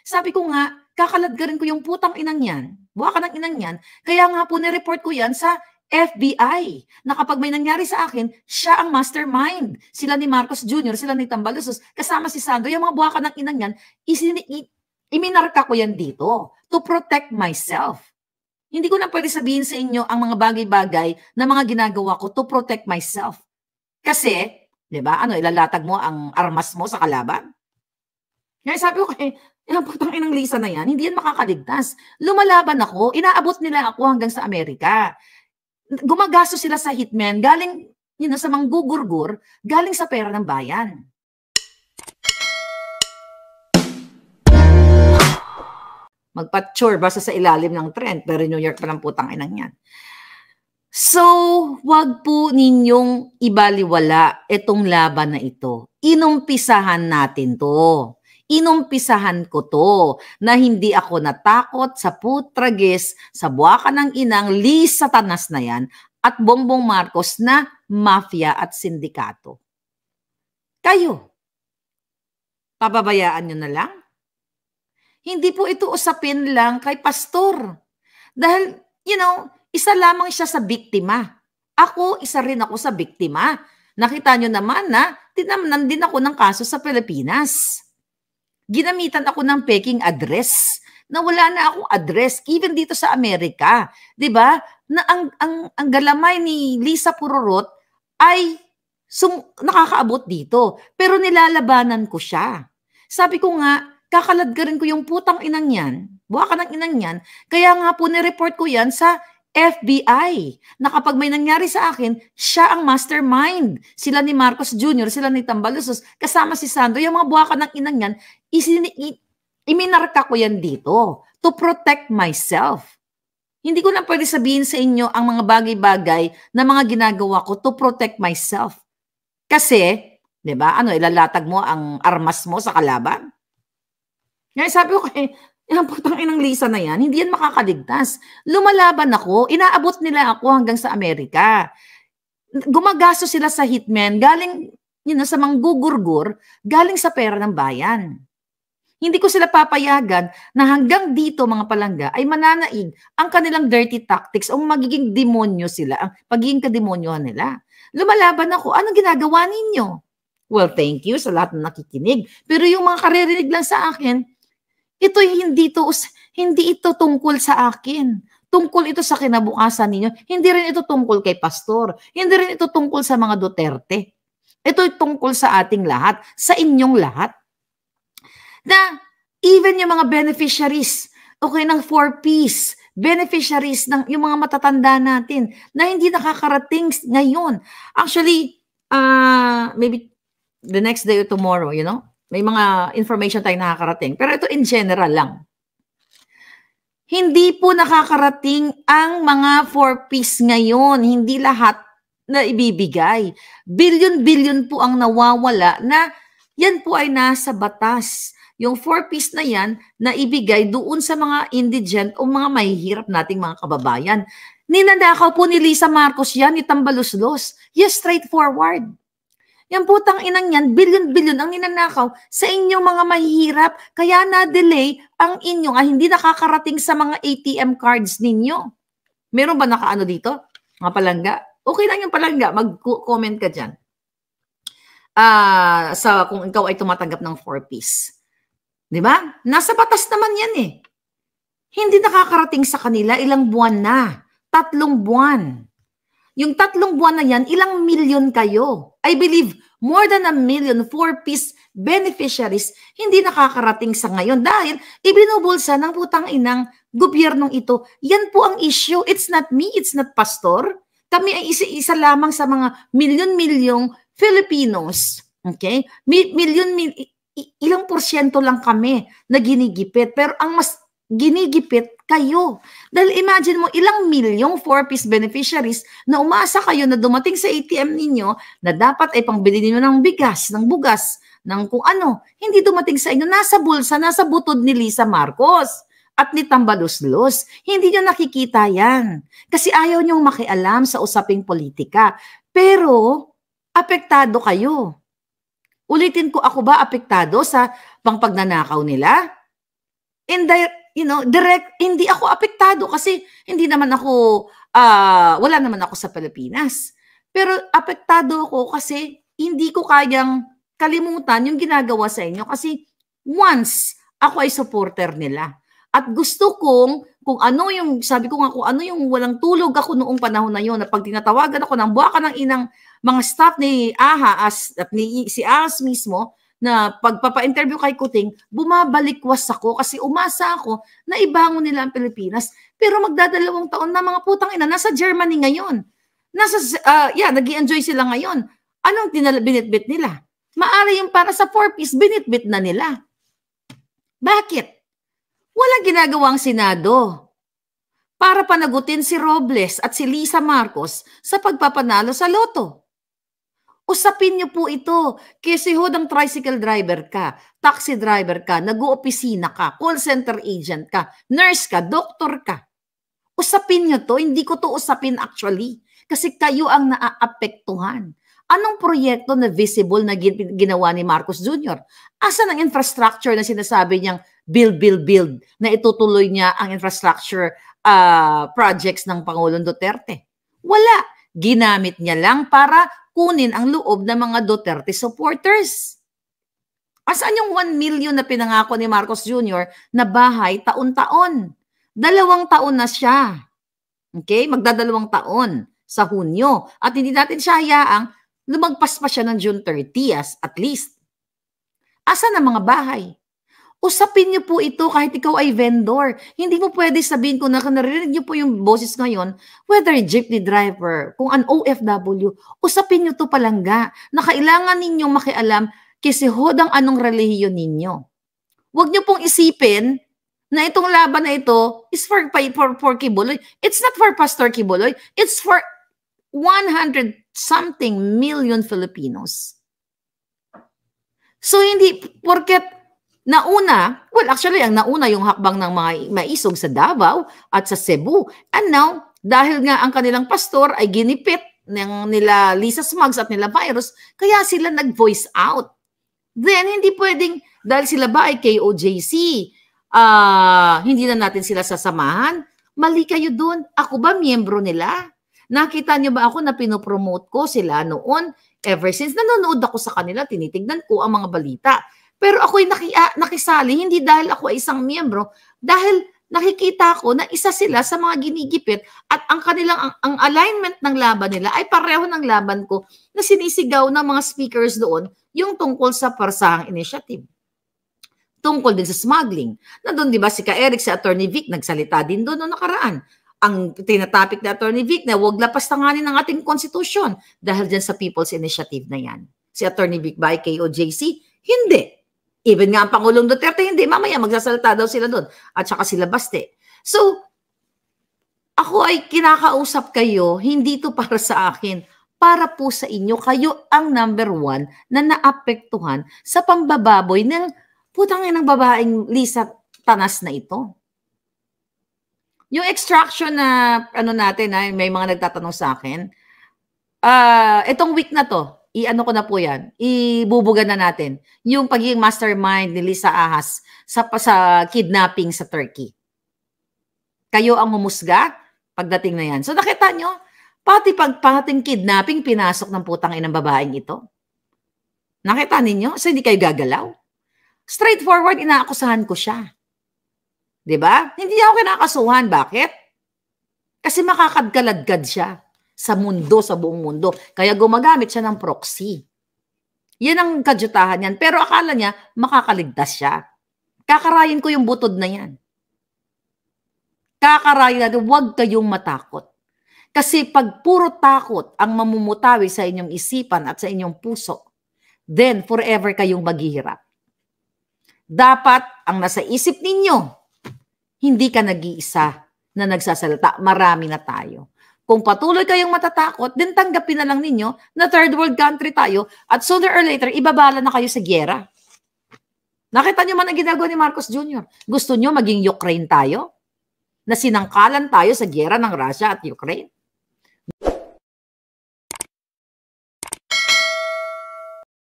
Sabi ko nga, kakaladgarin ko yung putang inang yan, buwaka ng inang yan, kaya nga po nireport ko yan sa FBI, na kapag may nangyari sa akin, siya ang mastermind. Sila ni Marcos Jr., sila ni Tambalusos, kasama si Sandro, yung mga buwaka ng inang yan, iminarka ko yan dito to protect myself. Hindi ko na pwede sabihin sa inyo ang mga bagay-bagay na mga ginagawa ko to protect myself. Kasi, di ba, ilalatag mo ang armas mo sa kalaban. Kaya sabi ko yung putang inang Lisa na yan, hindi yan makakaligtas. Lumalaban ako, inaabot nila ako hanggang sa Amerika. Gumagasto sila sa hitman, galing sa manggugurgur, galing sa pera ng bayan. Magpa-chore basta sa ilalim ng trend, pero New York pa lang putang inang yan. So, wag po ninyong ibaliwala itong laban na ito. Inumpisahan natin to. Inumpisahan ko to na hindi ako natakot sa putragis, sa buwaka ng inang Lisa Satanas na yan at Bongbong Marcos na mafia at sindikato. Kayo, pababayaan nyo na lang? Hindi po ito usapin lang kay pastor. Dahil, isa lamang siya sa biktima. Ako, isa rin ako sa biktima. Nakita nyo naman na tinamnan din ako ng kaso sa Pilipinas. Ginamitan ako ng peking address na wala na akong address, even dito sa Amerika. Diba? Na ang galamay ni Lisa Pururot ay nakakaabot dito. Pero nilalabanan ko siya. Sabi ko nga, kakaladgarin ko yung putang inang yan, buwaka ng inang yan, kaya nga po nireport ko yan sa FBI, na kapag may nangyari sa akin, siya ang mastermind. Sila ni Marcos Jr., sila ni Tambalusos, kasama si Sandro, yung mga buwaka ng inang yan, iminarka ko yan dito to protect myself. Hindi ko na pwede sabihin sa inyo ang mga bagay-bagay na mga ginagawa ko to protect myself. Kasi, di ba, ilalatag mo ang armas mo sa kalaban? Ngayon sabi ko yung putang inang Lisa na yan, hindi yan makakaligtas. Lumalaban ako, inaabot nila ako hanggang sa Amerika. Gumagasto sila sa hitman, galing sa manggugurgur, galing sa pera ng bayan. Hindi ko sila papayagan na hanggang dito mga palangga ay mananaig ang kanilang dirty tactics o magiging demonyo sila, ang pagiging kademonyohan nila. Lumalaban ako, anong ginagawa ninyo? Well, thank you sa lahat na nakikinig. Pero yung mga karirinig lang sa akin, hindi ito tungkol sa akin. Tungkol ito sa kinabukasan ninyo. Hindi rin ito tungkol kay pastor. Hindi rin ito tungkol sa mga Duterte. Ito tungkol sa ating lahat, sa inyong lahat. Na even yung mga beneficiaries, ng 4Ps, beneficiaries ng yung mga matatanda natin na hindi nakakarating ngayon. Actually, maybe the next day or tomorrow, may mga information tayo nakakarating. Pero ito in general lang. Hindi po nakakarating ang mga 4Ps ngayon. Hindi lahat na ibibigay. Bilyon-bilyon po ang nawawala na yan po ay nasa batas. Yung 4Ps na yan na ibigay doon sa mga indigent o mga mahihirap nating mga kababayan. Ninanakaw po ni Lisa Marcos yan, ni Tambaluslos. Yes, straightforward. Yung putang inang yan, bilyon-bilyon ang ninanakaw sa inyong mga mahihirap. Kaya na-delay ang inyong, hindi nakakarating sa mga ATM cards ninyo. Meron ba nakaano dito? Mga palangga? Okay lang yung palangga, mag-comment ka dyan. Kung ikaw ay tumatanggap ng 4Ps. Di ba? Nasa batas naman yan eh. Hindi nakakarating sa kanila, ilang buwan na. 3 buwan. Yung 3 buwan na yan, ilang milyon kayo? I believe more than 1 million 4Ps beneficiaries hindi nakakarating sa ngayon dahil ibinubulsa ng putang inang gobyernong ito. Yan po ang issue. It's not me, it's not pastor. Kami ay isa lamang sa mga milyon-milyong Filipinos. Okay? Ilang porsyento lang kami na ginigipit. Pero ang mas ginigipit kayo. Dahil imagine mo, ilang milyong 4Ps beneficiaries na umaasa kayo na dumating sa ATM ninyo na dapat ay pangbili ninyo ng bigas, ng bugas, ng kung ano. Hindi dumating sa inyo. Nasa bulsa, nasa butod ni Lisa Marcos at ni Tambaluslos. Hindi nyo nakikita yan. Kasi ayaw nyong makialam sa usaping politika. Pero, apektado kayo. Ulitin ko, ako ba apektado sa pangpagnanakaw nila? direct, hindi ako apektado kasi hindi naman ako, wala naman ako sa Pilipinas. Pero apektado ako kasi hindi ko kayang kalimutan yung ginagawa sa inyo kasi once ako ay supporter nila. At gusto kong, kung ano yung, sabi ko nga, kung ano yung walang tulog ako noong panahon na yun, na pag tinatawagan ako ng buwaka ng inang mga staff ni AHA at si AHAS mismo, na pagpapa-interview kay Kuting, bumabalikwas ako kasi umasa ako na ibangon nila ang Pilipinas. Pero magdadalawang taon na mga putang ina, nasa Germany ngayon. Nag-i-enjoy sila ngayon. Anong binitbit nila? Maari yung para sa 4-piece, binitbit na nila. Bakit? Walang ginagawang Senado para panagutin si Robles at si Lisa Marcos sa pagpapanalo sa loto. Usapin niyo po ito. Kasi hodang tricycle driver ka, taxi driver ka, nag-oopisina ka, call center agent ka, nurse ka, doktor ka. Usapin niyo to. Hindi ko to usapin actually. Kasi kayo ang naaapektuhan. Anong proyekto na visible na ginawa ni Marcos Jr.? Asan ang infrastructure na sinasabi niyang build, na itutuloy niya ang infrastructure projects ng Pangulong Duterte? Wala. Ginamit niya lang para kunin ang loob ng mga Duterte supporters. Asan yung 1 million na pinangako ni Marcos Jr. na bahay taon-taon? 2 taon na siya. Okay? Magdadalawang taon sa Hunyo. At hindi natin siya hayaang lumagpas pa siya ng June 30 at least. Asan ang mga bahay? Usapin niyo po ito kahit ikaw ay vendor. Hindi mo pwede sabihin kung narinig niyo po yung boses ngayon, whether jeepney driver, kung an OFW, usapin niyo to palangga na kailangan ninyong makialam kasi hodang anong relihiyon ninyo. Huwag niyo pong isipin na itong laban na ito is for Kibuloy. It's not for Pastor Kibuloy. It's for 100-something million Filipinos. So hindi porket nauna, well actually ang nauna yung hakbang ng mga maisog sa Davao at sa Cebu. And now, dahil nga ang kanilang pastor ay ginipit ng nila Lisa Smugs at nila Virus, kaya sila nag-voice out. Then hindi pwedeng, dahil sila ba ay KOJC, hindi na natin sila sasamahan. Mali kayo dun. Ako ba miyembro nila? Nakita niyo ba ako na pinopromote ko sila noon? Ever since nanonood ako sa kanila, tinitignan ko ang mga balita. Pero ako'y nakisali, hindi dahil ako ay isang miyembro, dahil nakikita ko na isa sila sa mga ginigipit at ang kanilang ang alignment ng laban nila ay pareho ng laban ko na sinisigaw ng mga speakers doon yung tungkol sa parsahang initiative. Tungkol din sa smuggling. Na doon, di ba, si Ka-Eric, si Attorney Vic, nagsalita din doon noong nakaraan. Ang tinatapik na Attorney Vic na huwag lapas tanganin ng ating konstitusyon dahil dyan sa People's Initiative na yan. Si Attorney Vic ba ay KOJC? Hindi. Even nga ang Pangulong Duterte, hindi. Mamaya magsasalita daw sila doon. At saka sila Baste. So, ako ay kinakausap kayo, hindi to para sa akin. Para po sa inyo, kayo ang number 1 na naapektuhan sa pambababoy ng putangin ng babaeng Lisa Tanas na ito. Yung extraction na ano natin, may mga nagtatanong sa akin, itong week na to, i-ano ko na po yan, ibubugan na natin yung pagiging mastermind ni Lisa Ahas sa kidnapping sa Turkey. Kayo ang humusga pagdating na yan. So nakita nyo, pati pagpating kidnapping, pinasok ng putang inang babaeng ito. Nakita ninyo? So hindi kayo gagalaw. Straightforward, inaakusahan ko siya. Diba? Hindi ako kinakasuhan. Bakit? Kasi makakadkaladkad siya sa mundo, sa buong mundo. Kaya gumagamit siya ng proxy. Yan ang kadyutahan yan. Pero akala niya, makakaligtas siya. Kakarayin ko yung butod na yan. Kakarayin natin, huwag kayong matakot. Kasi pag puro takot ang mamumutawi sa inyong isipan at sa inyong puso, then forever kayong maghihirap. Dapat ang nasa isip ninyo, hindi ka nag-iisa na nagsasalita. Marami na tayo. Kung patuloy kayong matatakot, then tanggapin na lang ninyo na third world country tayo at sooner or later, ibabala na kayo sa gyera. Nakita nyo man ang ginagawa ni Marcos Jr. Gusto nyo maging Ukraine tayo? Na sinangkalan tayo sa gyera ng Russia at Ukraine?